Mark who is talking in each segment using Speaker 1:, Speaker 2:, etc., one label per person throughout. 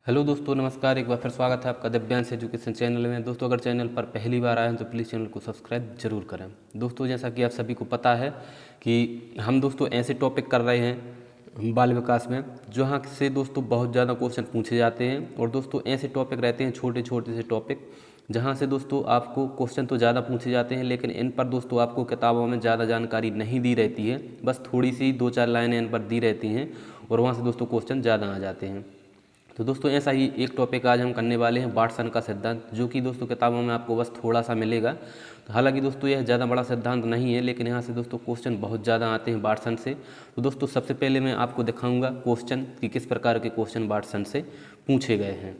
Speaker 1: Hello दोस्तों, नमस्कार। एक बार फिर स्वागत है आपका दिव्यांश एजुकेशन चैनल में। दोस्तों, अगर चैनल पर पहली बार आए हैं तो प्लीज़ चैनल को सब्सक्राइब जरूर करें। दोस्तों, जैसा कि आप सभी को पता है कि हम दोस्तों ऐसे टॉपिक कर रहे हैं बाल विकास में जहाँ से दोस्तों बहुत ज़्यादा क्वेश्चन पूछे जाते हैं। और दोस्तों ऐसे टॉपिक रहते हैं, छोटे छोटे से टॉपिक, जहाँ से दोस्तों आपको क्वेश्चन तो ज़्यादा पूछे जाते हैं, लेकिन इन पर दोस्तों आपको किताबों में ज़्यादा जानकारी नहीं दी रहती है। बस थोड़ी सी 2-4 लाइनें इन पर दी रहती हैं और वहाँ से दोस्तों क्वेश्चन ज़्यादा आ जाते हैं। तो दोस्तों ऐसा ही एक टॉपिक आज हम करने वाले हैं, वाटसन का सिद्धांत, जो कि दोस्तों किताबों में आपको बस थोड़ा सा मिलेगा। तो हालांकि दोस्तों यह ज़्यादा बड़ा सिद्धांत नहीं है, लेकिन यहाँ से दोस्तों क्वेश्चन बहुत ज़्यादा आते हैं वाटसन से। तो दोस्तों सबसे पहले मैं आपको दिखाऊंगा क्वेश्चन कि किस प्रकार के क्वेश्चन वाटसन से पूछे गए हैं।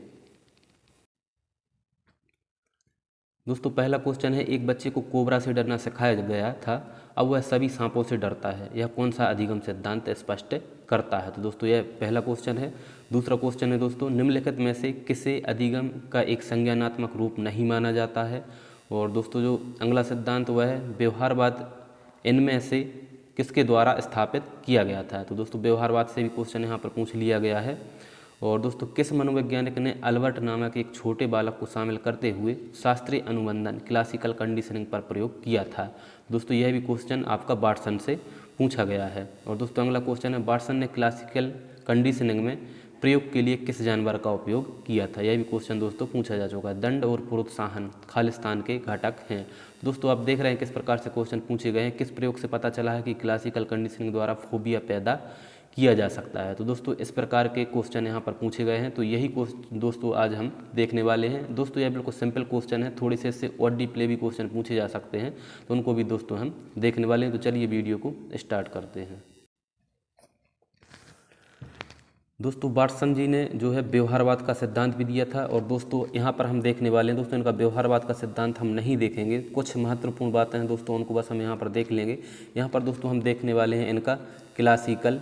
Speaker 1: दोस्तों पहला क्वेश्चन है, एक बच्चे को कोबरा से डरना सिखाया गया था, अब वह सभी सांपों से डरता है, यह कौन सा अधिगम सिद्धांत स्पष्ट करता है। तो दोस्तों यह पहला क्वेश्चन है। दूसरा क्वेश्चन है दोस्तों, निम्नलिखित में से किसे अधिगम का एक संज्ञानात्मक रूप नहीं माना जाता है। और दोस्तों जो अगला सिद्धांत वह है व्यवहारवाद, इनमें से किसके द्वारा स्थापित किया गया था। तो दोस्तों व्यवहारवाद से भी क्वेश्चन यहाँ पर पूछ लिया गया है। और दोस्तों किस मनोवैज्ञानिक ने अल्बर्ट नामक एक छोटे बालक को शामिल करते हुए शास्त्रीय अनुबंधन क्लासिकल कंडीशनिंग पर प्रयोग किया था। दोस्तों यह भी क्वेश्चन आपका वाटसन से पूछा गया है। और दोस्तों अगला क्वेश्चन है, वाटसन ने क्लासिकल कंडीशनिंग में प्रयोग के लिए किस जानवर का उपयोग किया था। यह भी क्वेश्चन दोस्तों पूछा जा चुका है। दंड और प्रोत्साहन खालिस्तान के घटक हैं। दोस्तों आप देख रहे हैं किस प्रकार से क्वेश्चन पूछे गए हैं, किस प्रयोग से पता चला है कि क्लासिकल कंडीशनिंग द्वारा फोबिया पैदा किया जा सकता है। तो दोस्तों इस प्रकार के क्वेश्चन यहाँ पर पूछे गए हैं। तो यही क्वेश्चन दोस्तों आज हम देखने वाले हैं। दोस्तों यह बिल्कुल सिंपल क्वेश्चन है, थोड़े से इससे और डीपली भी क्वेश्चन पूछे जा सकते हैं, तो उनको भी दोस्तों हम देखने वाले हैं। तो चलिए वीडियो को स्टार्ट करते हैं। दोस्तों वाटसन जी ने जो है व्यवहारवाद का सिद्धांत भी दिया था। और दोस्तों यहाँ पर हम देखने वाले हैं दोस्तों, इनका व्यवहारवाद का सिद्धांत हम नहीं देखेंगे, कुछ महत्वपूर्ण बातें हैं दोस्तों उनको बस हम यहाँ पर देख लेंगे। यहाँ पर दोस्तों हम देखने वाले हैं इनका क्लासिकल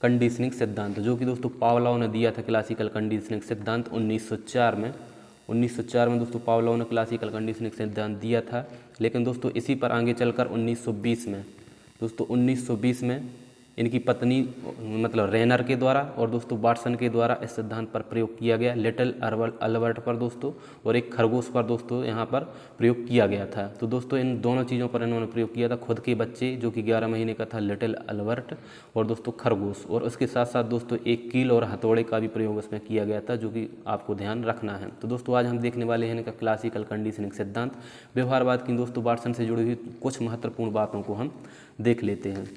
Speaker 1: कंडीशनिंग सिद्धांत, जो कि दोस्तों पावलोव ने दिया था। क्लासिकल कंडीशनिंग सिद्धांत 1904 में दोस्तों पावलोव ने क्लासिकल कंडीशनिंग सिद्धांत दिया था। लेकिन दोस्तों इसी पर आगे चलकर 1920 में इनकी पत्नी मतलब रेनर के द्वारा और दोस्तों वाटसन के द्वारा इस सिद्धांत पर प्रयोग किया गया। लिटिल अल्बर्ट पर दोस्तों और एक खरगोश पर दोस्तों यहाँ पर प्रयोग किया गया था। तो दोस्तों इन दोनों चीज़ों पर इन्होंने प्रयोग किया था, खुद के बच्चे जो कि 11 महीने का था लिटिल अल्बर्ट, और दोस्तों खरगोश, और उसके साथ साथ दोस्तों एक कील और हथौड़े का भी प्रयोग इसमें किया गया था, जो कि आपको ध्यान रखना है। तो दोस्तों आज हम देखने वाले हैं इनका क्लासिकल कंडीशनिंग सिद्धांत। व्यवहारवाद की दोस्तों वाटसन से जुड़ी हुई कुछ महत्वपूर्ण बातों को हम देख लेते हैं।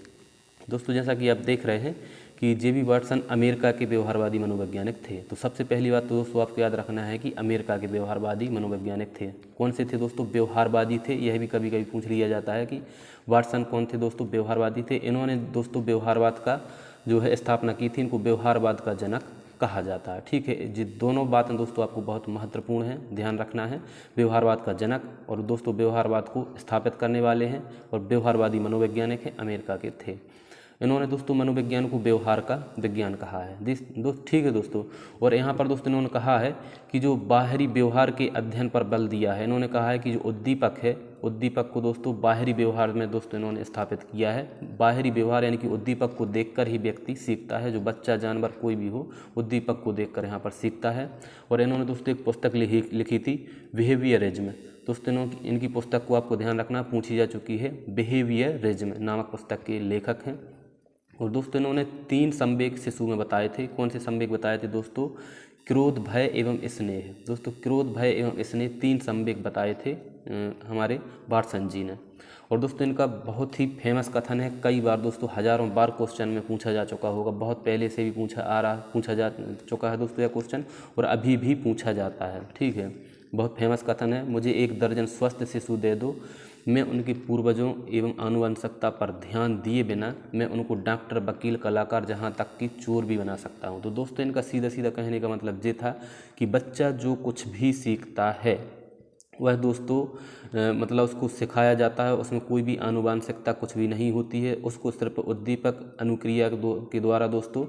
Speaker 1: दोस्तों जैसा कि आप देख रहे हैं कि जे बी वाटसन अमेरिका के व्यवहारवादी मनोवैज्ञानिक थे। तो सबसे पहली बात तो दोस्तों आपको याद रखना है कि अमेरिका के व्यवहारवादी मनोवैज्ञानिक थे। कौन से थे दोस्तों? व्यवहारवादी थे। यह भी कभी कभी पूछ लिया जाता है कि वाटसन कौन थे दोस्तों? व्यवहारवादी थे। इन्होंने दोस्तों व्यवहारवाद का जो है स्थापना की थी। इनको व्यवहारवाद का जनक कहा जाता है। ठीक है, ये दोनों बातें दोस्तों आपको बहुत महत्वपूर्ण है, ध्यान रखना है। व्यवहारवाद का जनक और दोस्तों व्यवहारवाद को स्थापित करने वाले हैं और व्यवहारवादी मनोवैज्ञानिक हैं, अमेरिका के थे। इन्होंने दोस्तों मनोविज्ञान को व्यवहार का विज्ञान कहा है। ठीक है दोस्तों। और यहाँ पर दोस्तों इन्होंने कहा है कि जो बाहरी व्यवहार के अध्ययन पर बल दिया है। इन्होंने कहा है कि जो उद्दीपक है, उद्दीपक को दोस्तों बाहरी व्यवहार में दोस्तों इन्होंने स्थापित किया है। बाहरी व्यवहार यानी कि उद्दीपक को देखकर ही व्यक्ति सीखता है, जो बच्चा जानवर कोई भी हो उद्दीपक को देखकर यहाँ पर सीखता है। और इन्होंने दोस्तों एक पुस्तक लिखी थी बिहेवियरिज्म। दोस्तों इनकी पुस्तक को आपको ध्यान रखना, पूछी जा चुकी है। बिहेवियरिज्म नामक पुस्तक के लेखक हैं। और दोस्तों इन्होंने 3 संवेग शिशु में बताए थे। कौन से संवेग बताए थे दोस्तों? क्रोध, भय एवं स्नेह। दोस्तों क्रोध, भय एवं स्नेह 3 संवेग बताए थे हमारे वाटसन जी ने। और दोस्तों इनका बहुत ही फेमस कथन है, कई बार दोस्तों हजारों बार क्वेश्चन में पूछा जा चुका होगा, बहुत पहले से भी पूछा जा चुका है दोस्तों यह क्वेश्चन, और अभी भी पूछा जाता है। ठीक है, बहुत फेमस कथन है, मुझे 1 दर्जन स्वस्थ शिशु दे दो, मैं उनके पूर्वजों एवं आनुवंशिकता पर ध्यान दिए बिना मैं उनको डॉक्टर, वकील, कलाकार, जहाँ तक कि चोर भी बना सकता हूँ। तो दोस्तों इनका सीधा सीधा कहने का मतलब ये था कि बच्चा जो कुछ भी सीखता है वह दोस्तों मतलब उसको सिखाया जाता है, उसमें कोई भी आनुवंशिकता कुछ भी नहीं होती है, उसको सिर्फ उद्दीपक अनुक्रिया के द्वारा दोस्तों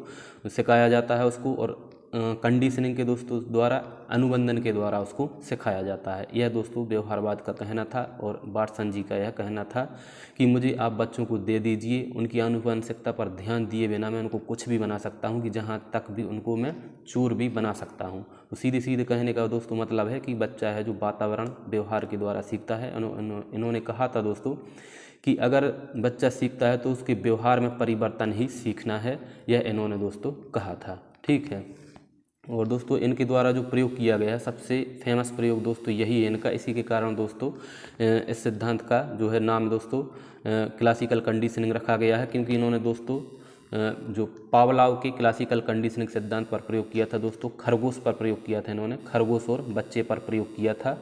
Speaker 1: सिखाया जाता है उसको। और कंडीशनिंग के दोस्तों द्वारा, अनुबंधन के द्वारा उसको सिखाया जाता है। यह दोस्तों व्यवहारवाद का कहना था और वाटसन जी का यह कहना था कि मुझे आप बच्चों को दे दीजिए, उनकी आनुवंशिकता पर ध्यान दिए बिना मैं उनको कुछ भी बना सकता हूँ, कि जहाँ तक भी उनको मैं चोर भी बना सकता हूँ। तो सीधे सीधे कहने का दोस्तों मतलब है कि बच्चा है जो वातावरण व्यवहार के द्वारा सीखता है। इन्होंने कहा था दोस्तों कि अगर बच्चा सीखता है तो उसके व्यवहार में परिवर्तन ही सीखना है, यह इन्होंने दोस्तों कहा था। ठीक है, और दोस्तों इनके द्वारा जो प्रयोग किया गया है सबसे फेमस प्रयोग दोस्तों यही है इनका। इसी के कारण दोस्तों इस सिद्धांत का जो है नाम दोस्तों क्लासिकल कंडीशनिंग रखा गया है, क्योंकि इन्होंने दोस्तों जो पावलाव के क्लासिकल कंडीशनिंग सिद्धांत पर प्रयोग किया था दोस्तों, खरगोश पर प्रयोग किया था इन्होंने, खरगोश और बच्चे पर प्रयोग किया था।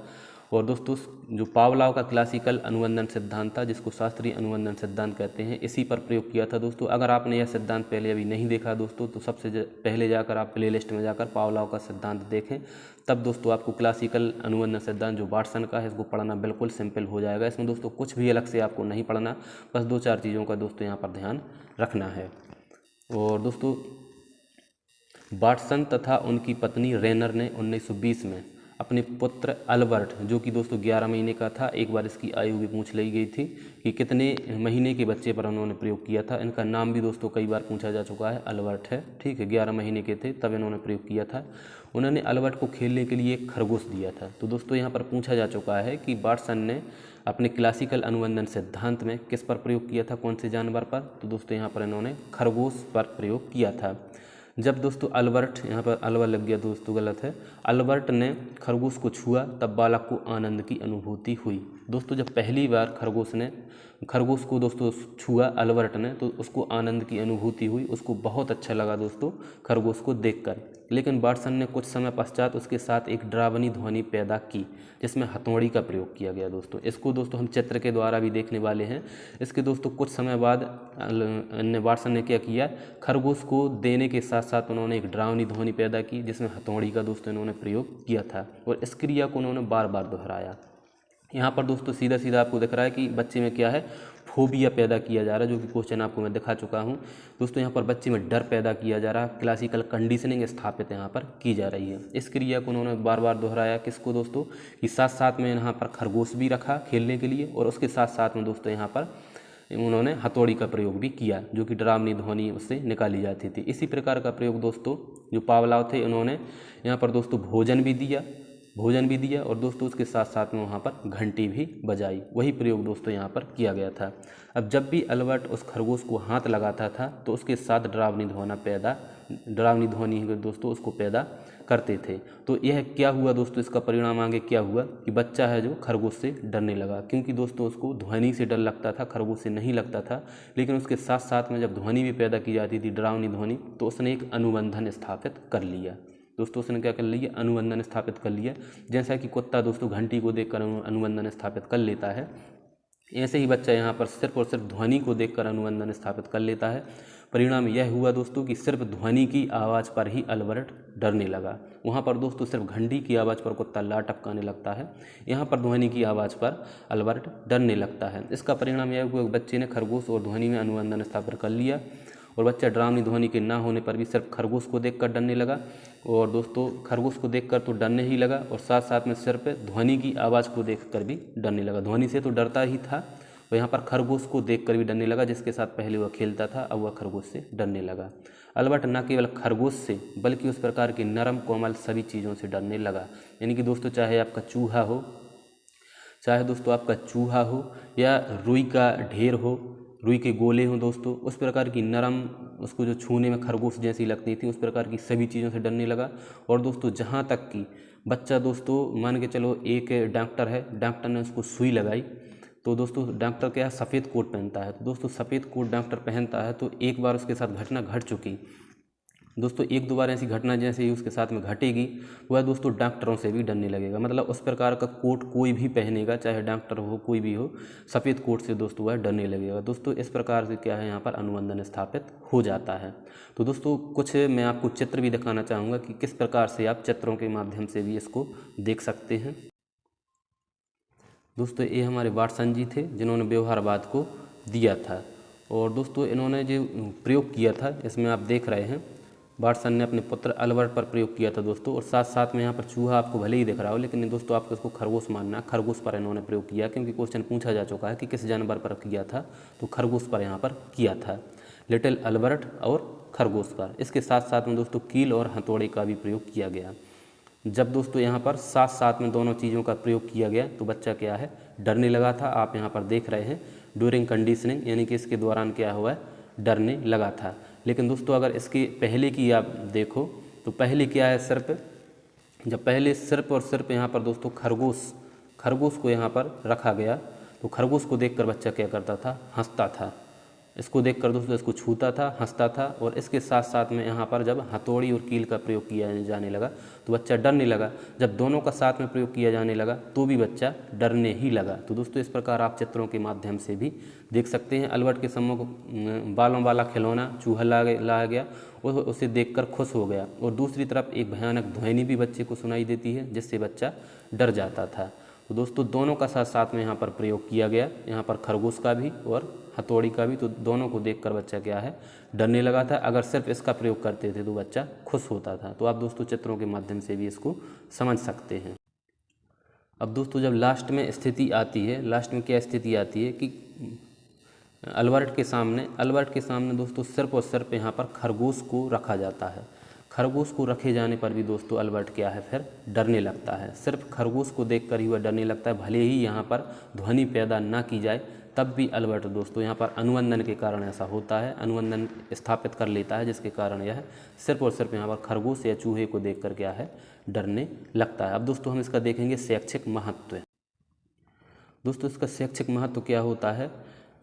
Speaker 1: और दोस्तों जो पावलाव का क्लासिकल अनुबंधन सिद्धांत था, जिसको शास्त्रीय अनुबंधन सिद्धांत कहते हैं, इसी पर प्रयोग किया था दोस्तों। अगर आपने यह सिद्धांत पहले अभी नहीं देखा दोस्तों, तो सबसे पहले जाकर आप प्लेलिस्ट में जाकर पावलाव का सिद्धांत देखें, तब दोस्तों आपको क्लासिकल अनुबंधन सिद्धांत जो वाटसन का है इसको पढ़ना बिल्कुल सिंपल हो जाएगा। इसमें दोस्तों कुछ भी अलग से आपको नहीं पढ़ना, बस 2-4 चीज़ों का दोस्तों यहाँ पर ध्यान रखना है। और दोस्तों वाटसन तथा उनकी पत्नी रेनर ने 1920 में अपने पुत्र अल्बर्ट, जो कि दोस्तों 11 महीने का था, एक बार इसकी आयु भी पूछ ली गई थी कि कितने महीने के बच्चे पर उन्होंने प्रयोग किया था। इनका नाम भी दोस्तों कई बार पूछा जा चुका है, अल्बर्ट है। ठीक है, 11 महीने के थे तब इन्होंने प्रयोग किया था। उन्होंने अल्बर्ट को खेलने के लिए एक खरगोश दिया था। तो दोस्तों यहाँ पर पूछा जा चुका है कि वाटसन ने अपने क्लासिकल अनुबंधन सिद्धांत में किस पर प्रयोग किया था, कौन से जानवर पर? तो दोस्तों यहाँ पर इन्होंने खरगोश पर प्रयोग किया था। जब दोस्तों अल्बर्ट, यहाँ पर अल्बर्ट लग गया दोस्तों, गलत है, अल्बर्ट ने खरगोश को छुआ तब बालक को आनंद की अनुभूति हुई। दोस्तों जब पहली बार खरगोश को दोस्तों छुआ अल्बर्ट ने, तो उसको आनंद की अनुभूति हुई, उसको बहुत अच्छा लगा दोस्तों खरगोश को देखकर। लेकिन वाटसन ने कुछ समय पश्चात उसके साथ एक डरावनी ध्वनि पैदा की, जिसमें हथौड़ी का प्रयोग किया गया दोस्तों। इसको दोस्तों हम चित्र के द्वारा भी देखने वाले हैं। इसके दोस्तों कुछ समय बाद वाटसन ने क्या किया, खरगोश को देने के साथ साथ उन्होंने एक डरावनी ध्वनि पैदा की, जिसमें हथौड़ी का दोस्तों इन्होंने प्रयोग किया था, और इस क्रिया को उन्होंने बार बार दोहराया। यहाँ पर दोस्तों सीधा सीधा आपको दिख रहा है कि बच्चे में क्या है, फोबिया पैदा किया जा रहा है, जो कि क्वेश्चन आपको मैं दिखा चुका हूँ दोस्तों। यहाँ पर बच्चे में डर पैदा किया जा रहा है, क्लासिकल कंडीशनिंग स्थापित यहाँ पर की जा रही है। इस क्रिया को उन्होंने बार बार दोहराया, किसको दोस्तों, कि साथ साथ में यहाँ पर खरगोश भी रखा खेलने के लिए, और उसके साथ साथ में दोस्तों यहाँ पर उन्होंने हथौड़ी का प्रयोग भी किया, जो कि डरावनी ध्वनि उससे निकाली जाती थी। इसी प्रकार का प्रयोग दोस्तों जो पावलाव थे, उन्होंने यहाँ पर दोस्तों भोजन भी दिया और दोस्तों उसके साथ साथ में वहाँ पर घंटी भी बजाई। वही प्रयोग दोस्तों यहाँ पर किया गया था। अब जब भी अल्बर्ट उस खरगोश को हाथ लगाता था तो उसके साथ डरावनी ध्वनि दोस्तों उसको पैदा करते थे। तो यह क्या हुआ दोस्तों, इसका परिणाम आगे क्या हुआ कि बच्चा है जो खरगोश से डरने लगा, क्योंकि दोस्तों उसको ध्वनि से डर लगता था, खरगोश से नहीं लगता था। लेकिन उसके साथ साथ में जब ध्वनि भी पैदा की जाती थी, डरावनी ध्वनि, तो उसने एक अनुबंधन स्थापित कर लिया दोस्तों। उसने क्या कर लिया, अनुबंधन स्थापित कर लिया। जैसा कि कुत्ता दोस्तों घंटी को देखकर अनुबंधन स्थापित कर लेता है, ऐसे ही बच्चा यहाँ पर सिर्फ और सिर्फ ध्वनि को देखकर अनुबंधन स्थापित कर लेता है। परिणाम यह हुआ दोस्तों कि सिर्फ ध्वनि की आवाज़ पर ही अल्बर्ट डरने लगा। वहाँ पर दोस्तों सिर्फ घंटी की आवाज़ पर कुत्ता लार टपकाने लगता है, यहाँ पर ध्वनि की आवाज़ पर अल्बर्ट डरने लगता है। इसका परिणाम यह हुआ कि बच्चे ने खरगोश और ध्वनि में अनुबंधन स्थापित कर लिया, और बच्चा डरावनी ध्वनि के ना होने पर भी सिर्फ खरगोश को देखकर डरने लगा। और दोस्तों खरगोश को देखकर तो डरने ही लगा, और साथ साथ में सिर्फ ध्वनि की आवाज़ को देखकर भी डरने लगा। ध्वनि से तो डरता ही था, और यहाँ पर खरगोश को देखकर भी डरने लगा, जिसके साथ पहले वह खेलता था, अब वह खरगोश से डरने लगा। अल्बर्ट न केवल खरगोश से बल्कि उस प्रकार की नरम कोमल सभी चीज़ों से डरने लगा। यानी कि दोस्तों चाहे आपका चूहा हो या रुई का ढेर हो, रुई के गोले हों दोस्तों, उस प्रकार की नरम, उसको जो छूने में खरगोश जैसी लगती थी, उस प्रकार की सभी चीज़ों से डरने लगा। और दोस्तों जहाँ तक कि बच्चा दोस्तों मान के चलो, एक डॉक्टर है, डॉक्टर ने उसको सुई लगाई, तो दोस्तों डॉक्टर क्या है, सफ़ेद कोट पहनता है। तो दोस्तों सफ़ेद कोट डॉक्टर पहनता है, तो एक बार उसके साथ घटना घट चुकी दोस्तों, 1-2 बार ऐसी घटना जैसे ही उसके साथ में घटेगी, वह दोस्तों डॉक्टरों से भी डरने लगेगा। मतलब उस प्रकार का कोट कोई भी पहनेगा, चाहे डॉक्टर हो कोई भी हो, सफ़ेद कोट से दोस्तों वह डरने लगेगा। दोस्तों इस प्रकार से क्या है, यहाँ पर अनुबंधन स्थापित हो जाता है। तो दोस्तों कुछ मैं आपको चित्र भी दिखाना चाहूँगा कि किस प्रकार से आप चित्रों के माध्यम से भी इसको देख सकते हैं। दोस्तों ये हमारे वाटसन जी थे जिन्होंने व्यवहारवाद को दिया था, और दोस्तों इन्होंने जो प्रयोग किया था, इसमें आप देख रहे हैं वाटसन ने अपने पुत्र अल्बर्ट पर प्रयोग किया था दोस्तों। और साथ साथ में यहाँ पर चूहा आपको भले ही दिख रहा हो, लेकिन दोस्तों आपको इसको खरगोश मानना है, खरगोश पर इन्होंने प्रयोग किया, क्योंकि क्वेश्चन पूछा जा चुका है कि किस जानवर पर किया था, तो खरगोश पर यहाँ पर किया था, लिटिल अल्बर्ट और खरगोश पर। इसके साथ साथ में दोस्तों कील और हथौड़े का भी प्रयोग किया गया। जब दोस्तों यहाँ पर साथ साथ में दोनों चीज़ों का प्रयोग किया गया तो बच्चा क्या है, डरने लगा था। आप यहाँ पर देख रहे हैं ड्यूरिंग कंडीशनिंग, यानी कि इसके दौरान क्या हुआ है, डरने लगा था। लेकिन दोस्तों अगर इसके पहले की आप देखो तो पहले क्या है, सिर्फ जब पहले सिर्फ और सिर्फ यहाँ पर दोस्तों खरगोश को यहाँ पर रखा गया, तो खरगोश को देखकर बच्चा क्या करता था, हंसता था। इसको देखकर दोस्तों इसको छूता था, हंसता था। और इसके साथ साथ में यहाँ पर जब हथौड़ी और कील का प्रयोग किया जाने लगा तो बच्चा डरने लगा। जब दोनों का साथ में प्रयोग किया जाने लगा तो भी बच्चा डरने ही लगा। तो दोस्तों इस प्रकार आप चित्रों के माध्यम से भी देख सकते हैं। अल्बर्ट के सम्मुख बालों वाला खिलौना चूहा लाया गया, उसे देखकर खुश हो गया। और दूसरी तरफ एक भयानक ध्वनि भी बच्चे को सुनाई देती है, जिससे बच्चा डर जाता था। तो दोस्तों दोनों का साथ साथ में यहाँ पर प्रयोग किया गया, यहाँ पर खरगोश का भी और हथौड़ी का भी। तो दोनों को देखकर बच्चा क्या है, डरने लगा था। अगर सिर्फ इसका प्रयोग करते थे तो बच्चा खुश होता था। तो आप दोस्तों चित्रों के माध्यम से भी इसको समझ सकते हैं। अब दोस्तों जब लास्ट में स्थिति आती है, लास्ट में क्या स्थिति आती है कि अल्बर्ट के सामने दोस्तों सिर्फ और सिर्फ यहाँ पर खरगोश को रखा जाता है। खरगोश को रखे जाने पर भी दोस्तों अल्बर्ट क्या है, फिर डरने लगता है। सिर्फ खरगोश को देखकर ही वह डरने लगता है, भले ही यहाँ पर ध्वनि पैदा ना की जाए तब भी अल्बर्ट दोस्तों यहाँ पर अनुवंदन के कारण ऐसा होता है, अनुवंदन स्थापित कर लेता है, जिसके कारण यह सिर्फ और सिर्फ यहाँ पर खरगोश या चूहे को देखकर क्या है, डरने लगता है। अब दोस्तों हम इसका देखेंगे शैक्षिक महत्व। दोस्तों इसका शैक्षिक महत्व क्या होता है,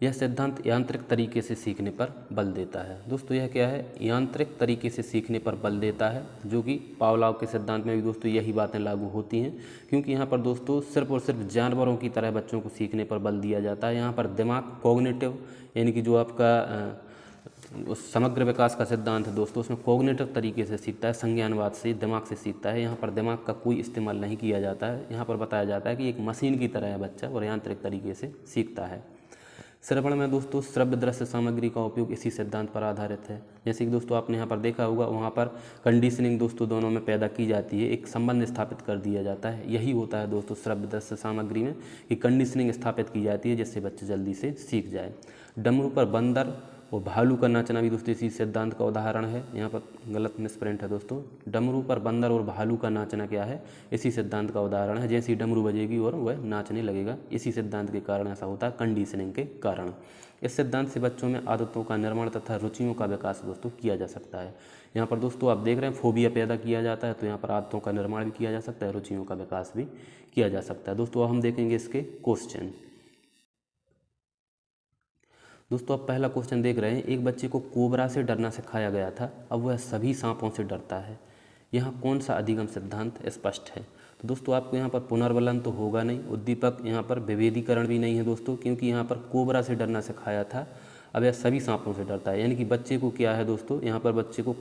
Speaker 1: यह सिद्धांत यांत्रिक तरीके से सीखने पर बल देता है। दोस्तों यह क्या है, यांत्रिक तरीके से सीखने पर बल देता है, जो कि पावलोव के सिद्धांत में भी दोस्तों यही बातें लागू होती हैं। क्योंकि यहाँ पर दोस्तों सिर्फ और सिर्फ जानवरों की तरह बच्चों को सीखने पर बल दिया जाता है। यहाँ पर दिमाग कॉग्निटिव, यानी कि जो आपका उस समग्र विकास का सिद्धांत है दोस्तों, उसमें कॉग्निटिव तरीके से सीखता है, संज्ञानवाद से, दिमाग से सीखता है। यहाँ पर दिमाग का कोई इस्तेमाल नहीं किया जाता है। यहाँ पर बताया जाता है कि एक मशीन की तरह है बच्चा और यांत्रिक तरीके से सीखता है। श्रवण में दोस्तों श्रव्य दृश्य सामग्री का उपयोग इसी सिद्धांत पर आधारित है। जैसे कि दोस्तों आपने यहाँ पर देखा होगा, वहाँ पर कंडीशनिंग दोस्तों दोनों में पैदा की जाती है, एक संबंध स्थापित कर दिया जाता है। यही होता है दोस्तों श्रव्य दृश्य सामग्री में, कि कंडीशनिंग स्थापित की जाती है जिससे बच्चे जल्दी से सीख जाए। डमरू पर बंदर और भालू का नाचना भी दोस्तों इसी सिद्धांत का उदाहरण है। यहाँ पर गलत मिसप्रिंट है दोस्तों, डमरू पर बंदर और भालू का नाचना क्या है, इसी सिद्धांत का उदाहरण है। जैसे ही डमरू बजेगी और वह नाचने लगेगा, इसी सिद्धांत के कारण ऐसा होता है, कंडीशनिंग के कारण। इस सिद्धांत से बच्चों में आदतों का निर्माण तथा रुचियों का विकास दोस्तों किया जा सकता है। यहाँ पर दोस्तों आप देख रहे हैं फोबिया पैदा किया जाता है, तो यहाँ पर आदतों का निर्माण भी किया जा सकता है, रुचियों का विकास भी किया जा सकता है। दोस्तों हम देखेंगे इसके क्वेश्चन। दोस्तों आप पहला क्वेश्चन देख रहे हैं, एक बच्चे को कोबरा से डरना सिखाया गया था, अब वह सभी सांपों से डरता है। यहाँ कौन सा अधिगम सिद्धांत स्पष्ट है। तो दोस्तों आपको यहाँ पर पुनर्बलन तो होगा नहीं, उद्दीपक यहाँ पर विभेदीकरण भी नहीं है दोस्तों, क्योंकि यहाँ पर कोबरा से डरना सिखाया था, अब यह सभी सांपों से डरता है। यानी कि बच्चे को क्या है दोस्तों, यहाँ पर बच्चे को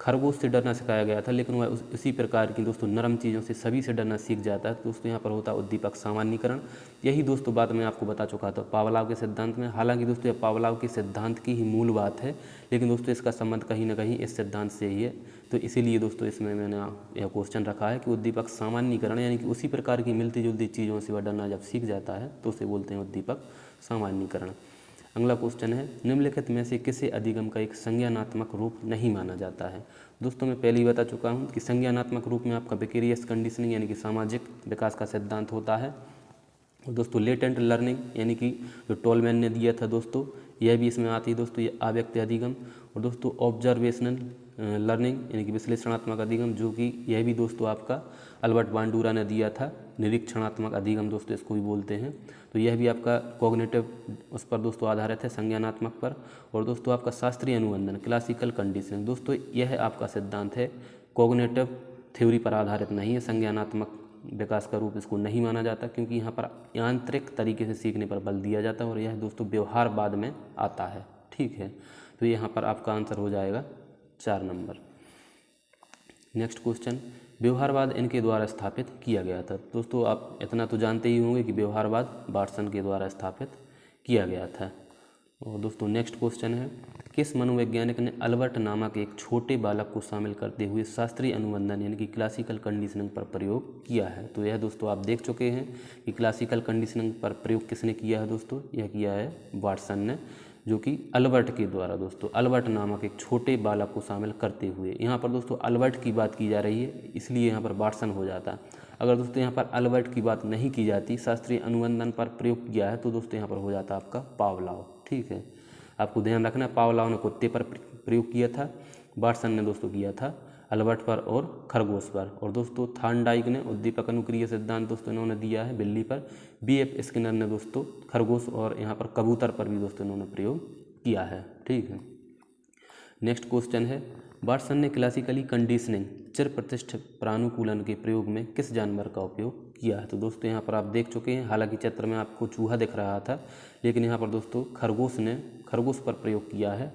Speaker 1: खरगोश से डरना सिखाया गया था, लेकिन वह उसी प्रकार की दोस्तों नरम चीज़ों से सभी से डरना सीख जाता है। दोस्तों यहाँ पर होता है उद्दीपक सामान्यीकरण। यही दोस्तों बात मैं आपको बता चुका था पावलोव के सिद्धांत में। हालांकि दोस्तों यह पावलोव के सिद्धांत की ही मूल बात है, लेकिन दोस्तों इसका संबंध कहीं ना कहीं इस सिद्धांत से ही है। तो इसीलिए दोस्तों इसमें मैंने यह क्वेश्चन रखा है कि उद्दीपक सामान्यीकरण, यानी कि उसी प्रकार की मिलती जुलती चीज़ों से वह डरना जब सीख जाता है तो उसे बोलते हैं उद्दीपक सामान्यीकरण। अगला क्वेश्चन है, निम्नलिखित में से किसी अधिगम का एक संज्ञानात्मक रूप नहीं माना जाता है। दोस्तों मैं पहले ही बता चुका हूँ कि संज्ञानात्मक रूप में आपका विकेरियस कंडीशनिंग, यानी कि सामाजिक विकास का सिद्धांत होता है। और दोस्तों लेटेंट लर्निंग, यानी कि जो टोलमैन ने दिया था दोस्तों, यह भी इसमें आती है दोस्तों, ये आव्यक्ति अधिगम। और दोस्तों ऑब्जर्वेशनल लर्निंग, यानी कि विश्लेषणात्मक अधिगम, जो कि यह भी दोस्तों आपका अल्बर्ट बांडूरा ने दिया था। निरीक्षणात्मक अधिगम दोस्तों इसको भी बोलते हैं। तो यह भी आपका कॉग्निटिव उस पर दोस्तों आधारित है, संज्ञानात्मक पर। और दोस्तों आपका शास्त्रीय अनुबंधन, क्लासिकल कंडीशनिंग, दोस्तों यह आपका सिद्धांत है, कॉग्निटिव थ्योरी पर आधारित नहीं है, संज्ञानात्मक विकास का रूप इसको नहीं माना जाता, क्योंकि यहाँ पर यांत्रिक तरीके से सीखने पर बल दिया जाता है और यह दोस्तों व्यवहारवाद में आता है। ठीक है, तो यहाँ पर आपका आंसर हो जाएगा 4 नंबर। नेक्स्ट क्वेश्चन, व्यवहारवाद इनके द्वारा स्थापित किया गया था। दोस्तों आप इतना तो जानते ही होंगे कि व्यवहारवाद वाटसन के द्वारा स्थापित किया गया था। और दोस्तों नेक्स्ट क्वेश्चन है, किस मनोवैज्ञानिक ने अल्बर्ट नामक एक छोटे बालक को शामिल करते हुए शास्त्रीय अनुबंधन यानी कि क्लासिकल कंडीशनिंग पर प्रयोग किया है? तो यह दोस्तों आप देख चुके हैं कि क्लासिकल कंडीशनिंग पर प्रयोग किसने किया है दोस्तों, यह किया है वाटसन ने, जो कि अल्बर्ट के द्वारा दोस्तों, अल्बर्ट नामक एक छोटे बालक को शामिल करते हुए। यहाँ पर दोस्तों अल्बर्ट की बात की जा रही है, इसलिए यहाँ पर वाटसन हो जाता। अगर दोस्तों यहाँ पर अल्बर्ट की बात नहीं की जाती, शास्त्रीय अनुबंधन पर प्रयोग किया है, तो दोस्तों यहाँ पर हो जाता आपका पावलोव। ठीक है, आपको ध्यान रखना है, पावलोव ने कुत्ते पर प्रयोग किया था, वाटसन ने दोस्तों किया था अल्बर्ट पर और खरगोश पर। और दोस्तों थार्नडाइक ने उद्दीपक अनुक्रिया सिद्धांत दोस्तों इन्होंने दिया है बिल्ली पर। B.F. स्किनर ने दोस्तों खरगोश और यहाँ पर कबूतर पर भी दोस्तों इन्होंने प्रयोग किया है। ठीक है, नेक्स्ट क्वेश्चन है, वाटसन ने क्लासिकली कंडीशनिंग चिर प्रतिष्ठ प्रानुकूलन के प्रयोग में किस जानवर का उपयोग किया है? तो दोस्तों यहाँ पर आप देख चुके हैं, हालांकि चित्र में आपको चूहा दिख रहा था, लेकिन यहाँ पर दोस्तों खरगोश पर प्रयोग किया है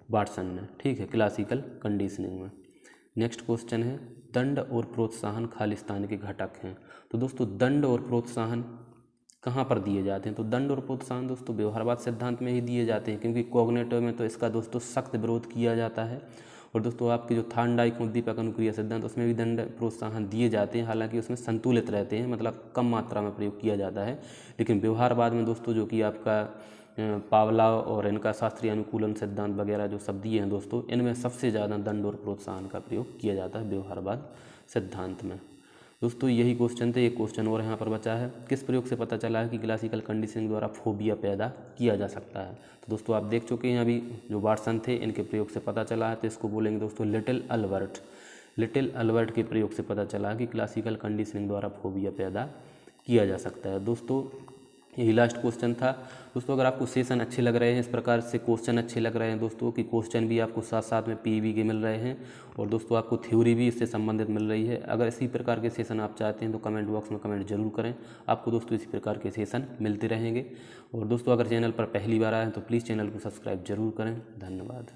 Speaker 1: वाटसन ने। ठीक है, क्लासिकल कंडीशनिंग में। नेक्स्ट क्वेश्चन है, दंड और प्रोत्साहन खालिस्तान के घटक हैं। तो दोस्तों दंड और प्रोत्साहन कहाँ पर दिए जाते हैं? तो दंड और प्रोत्साहन दोस्तों व्यवहारवाद सिद्धांत में ही दिए जाते हैं, क्योंकि कॉग्निटिव में तो इसका दोस्तों सख्त विरोध किया जाता है। और दोस्तों आपके जो थार्नडाइक उद्दीपक अनुक्रिया सिद्धांत, उसमें भी दंड प्रोत्साहन दिए जाते हैं, हालांकि उसमें संतुलित रहते हैं, मतलब कम मात्रा में प्रयोग किया जाता है। लेकिन व्यवहारवाद में दोस्तों जो कि आपका पावलोव और इनका शास्त्रीय अनुकूलन सिद्धांत वगैरह जो सब दिए हैं दोस्तों, इनमें सबसे ज़्यादा दंड और प्रोत्साहन का प्रयोग किया जाता है व्यवहारवाद सिद्धांत में। दोस्तों यही क्वेश्चन थे, एक क्वेश्चन और यहाँ पर बचा है, किस प्रयोग से पता चला है कि क्लासिकल कंडीशनिंग द्वारा फोबिया पैदा किया जा सकता है? तो दोस्तों आप देख चुके हैं अभी जो वाटसन थे, इनके प्रयोग से पता चला है, तो इसको बोलेंगे दोस्तों लिटिल अल्बर्ट के प्रयोग से पता चला कि क्लासिकल कंडीशनिंग द्वारा फोबिया पैदा किया जा सकता है। दोस्तों यही लास्ट क्वेश्चन था। दोस्तों अगर आपको सेशन अच्छे लग रहे हैं, इस प्रकार से क्वेश्चन अच्छे लग रहे हैं दोस्तों कि क्वेश्चन भी आपको साथ साथ में पीवी के मिल रहे हैं, और दोस्तों आपको थ्योरी भी इससे संबंधित मिल रही है, अगर इसी प्रकार के सेशन आप चाहते हैं तो कमेंट बॉक्स में कमेंट जरूर करें, आपको दोस्तों इसी प्रकार के सेशन मिलते रहेंगे। और दोस्तों अगर चैनल पर पहली बार आए हैं तो प्लीज़ चैनल को सब्सक्राइब जरूर करें। धन्यवाद।